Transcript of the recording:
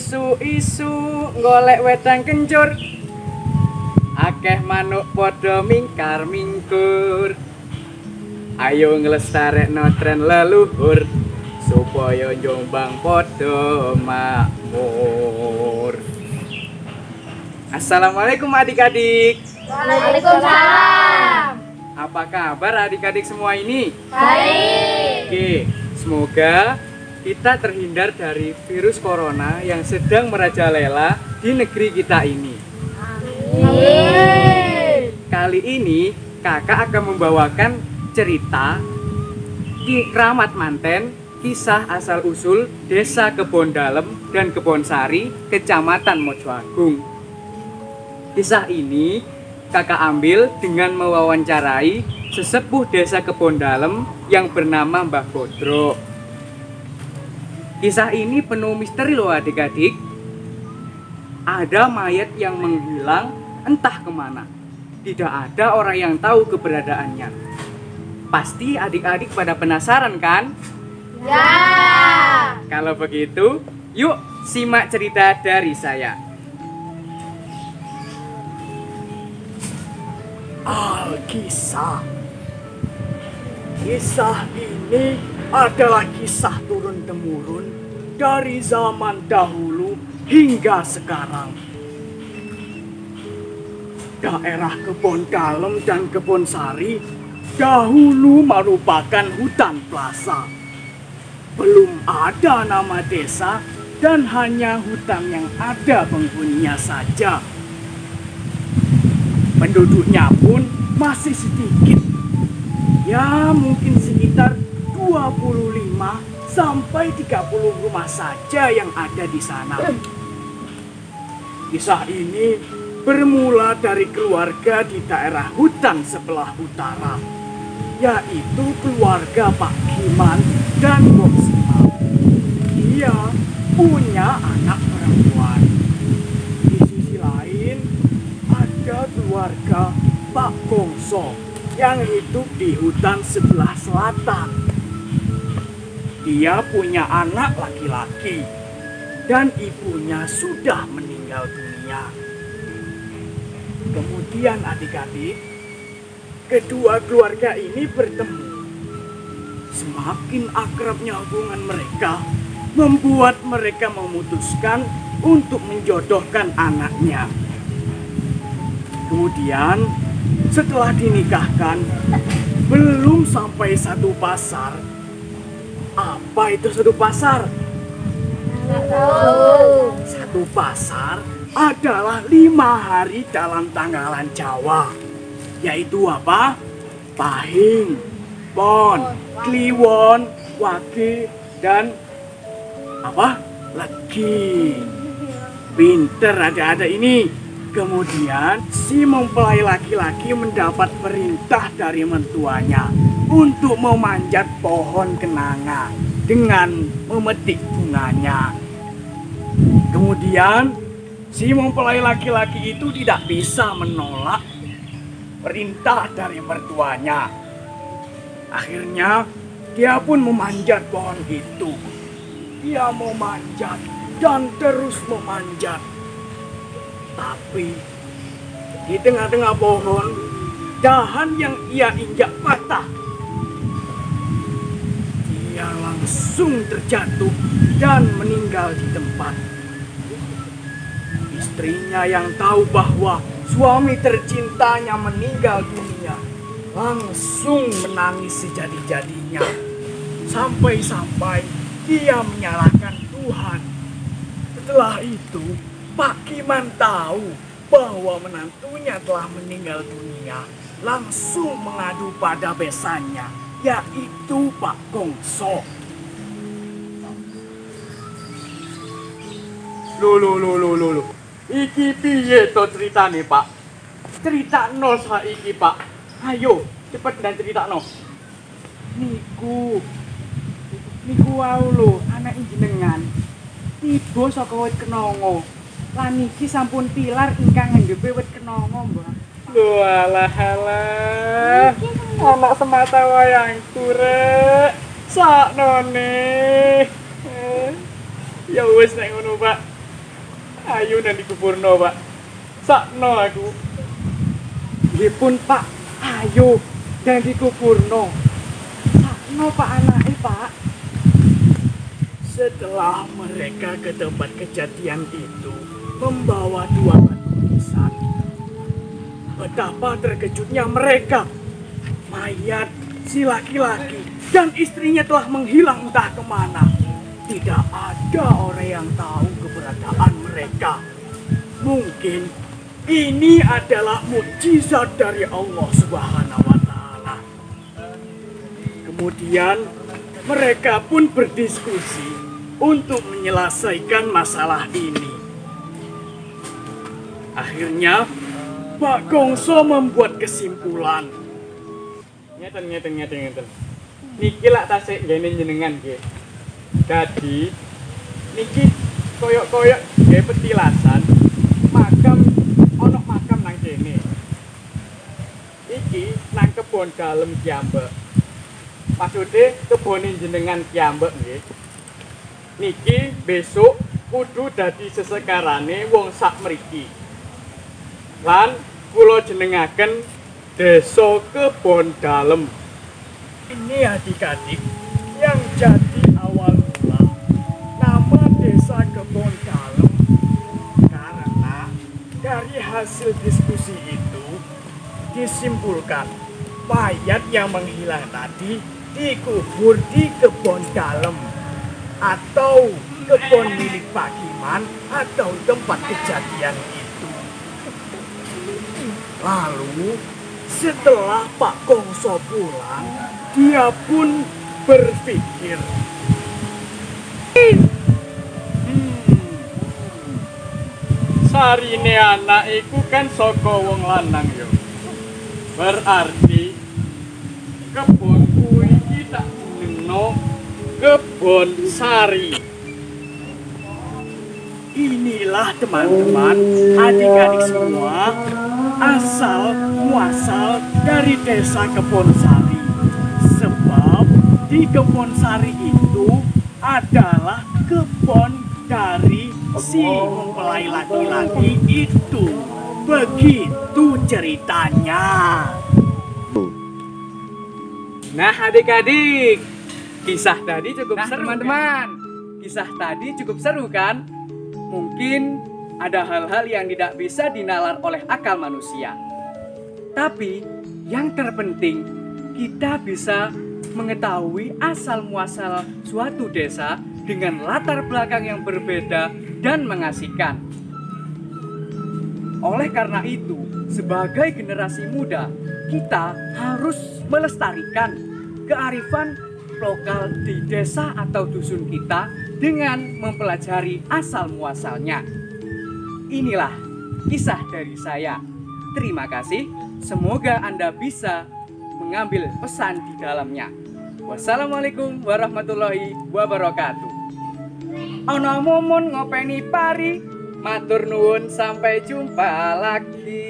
isu-isu golek wedang kencur, akeh manuk padha mingkar-mingkur. Ayo nglestarekno tren leluhur supaya Jombang padha makmur. Assalamualaikum adik-adik. Waalaikumsalam. Apa kabar adik-adik semua ini? Baik. Oke, semoga kita terhindar dari virus corona yang sedang merajalela di negeri kita ini. Amin. Kali ini kakak akan membawakan cerita di Kramat Manten, kisah asal-usul Desa Kebon Dalem dan Kebon Sari, Kecamatan Mojoagung. Kisah ini kakak ambil dengan mewawancarai sesepuh Desa Kebon Dalem yang bernama Mbah Bodro. Kisah ini penuh misteri loh adik-adik. Ada mayat yang menghilang entah kemana. Tidak ada orang yang tahu keberadaannya. Pasti adik-adik pada penasaran kan? Ya. Kalau begitu, yuk simak cerita dari saya. Alkisah. Kisah ini adalah kisah turun-temurun dari zaman dahulu hingga sekarang. Daerah Kebon Dalem dan Kebon Sari dahulu merupakan hutan plasa. Belum ada nama desa dan hanya hutan yang ada penghuninya saja. Penduduknya pun masih sedikit. Ya, mungkin sekitar 25 sampai 30 rumah saja yang ada di sana. Kisah ini bermula dari keluarga di daerah hutan sebelah utara, yaitu keluarga Pak Giman dan Mbok Sima. Dia punya anak perempuan. Di sisi lain ada keluarga Pak Gongso yang hidup di hutan sebelah selatan. Dia punya anak laki-laki dan ibunya sudah meninggal dunia. Kemudian adik-adik, kedua keluarga ini bertemu. Semakin akrabnya hubungan mereka membuat mereka memutuskan untuk menjodohkan anaknya. Kemudian setelah dinikahkan, belum sampai satu pasar. Apa itu satu pasar? Nggak tahu. Satu pasar adalah 5 hari dalam tanggalan Jawa, yaitu apa? Pahing, Pon, Kliwon, Wage, dan apa? Legi. Pinter ada-ada ini. Kemudian si mempelai laki-laki mendapat perintah dari mentuanya untuk memanjat pohon kenanga dengan memetik bunganya. Kemudian si mempelai laki-laki itu tidak bisa menolak perintah dari mertuanya. Akhirnya dia pun memanjat pohon itu. Dia memanjat dan terus memanjat. Tapi di tengah-tengah pohon, dahan yang ia injak patah. Dia langsung terjatuh dan meninggal di tempat. Istrinya yang tahu bahwa suami tercintanya meninggal dunia langsung menangis sejadi-jadinya. Sampai-sampai dia menyalahkan Tuhan. Setelah itu, Pak Giman tahu bahwa menantunya telah meninggal dunia, langsung mengadu pada besannya, yaitu Pak Gongso. Loh. Iki piye to ceritane, Pak? Critakno saiki, Pak. Ayo, cepet dan critakno. Niku wau lho, anak jenengan. Tiba saka wit kenanga. Lan iki sampun tilar ingkang ngendhepe wit kenanga, Mbak. Lho alah. Anak semata wayangku rek. Saknone. Ya wis nek ngono, Pak. Ayo nanti kupurno, Pak. Sakno aku. Nggih pun, Pak. Ayo nanti kupurno. Sakno Pak anake, Pak. Setelah mereka ke tempat kejadian itu membawa dua batu nisan, betapa terkejutnya mereka. Mayat si laki-laki dan istrinya telah menghilang entah kemana. Tidak ada orang yang tahu keberadaan mereka. Mungkin ini adalah mukjizat dari Allah Subhanahu wa Ta'ala. Kemudian mereka pun berdiskusi untuk menyelesaikan masalah ini. Akhirnya Pak Gongso membuat kesimpulan. Ngeten. Niki lak tasik ngene jenengan nggih. Dadi niki koyok-koyok nggih petilasan makam ana makam nang kene. Iki nang kebon dalem kiambek. Maksude kebone jenengan kiambek nggih. Niki besok kudu dadi sesekarane wong sak mriki. Lan kula jenengaken Desa Kebon Dalem. Ini adik-adik yang jadi awal mula nama Desa Kebon Dalem. Karena dari hasil diskusi itu disimpulkan mayat yang menghilang tadi dikubur di kebun dalem atau kebun milik Pak Kiman atau tempat kejadian itu. Lalu setelah Pak Gongso pulang, dia pun berpikir, Sarine anak iku kan saka wong lanang yo. Berarti kebon kuwi iki tak jenengno Kebon Sari. inilah teman-teman, adik-adik semua, asal muasal dari Desa Kebon Sari. Sebab di Kebon Sari itu adalah kebun dari si mempelai laki-laki itu. Begitu ceritanya. Nah adik-adik, kisah tadi cukup seru teman-teman. Kisah tadi cukup seru kan? Mungkin ada hal-hal yang tidak bisa dinalar oleh akal manusia. Tapi yang terpenting kita bisa mengetahui asal muasal suatu desa dengan latar belakang yang berbeda dan mengasihkan. Oleh karena itu, sebagai generasi muda, kita harus melestarikan kearifan lokal di desa atau dusun kita dengan mempelajari asal muasalnya. Inilah kisah dari saya. Terima kasih. Semoga Anda bisa mengambil pesan di dalamnya. Wassalamualaikum warahmatullahi wabarakatuh. Ana momen ngopeni pari, matur nuwun sampai jumpa lagi.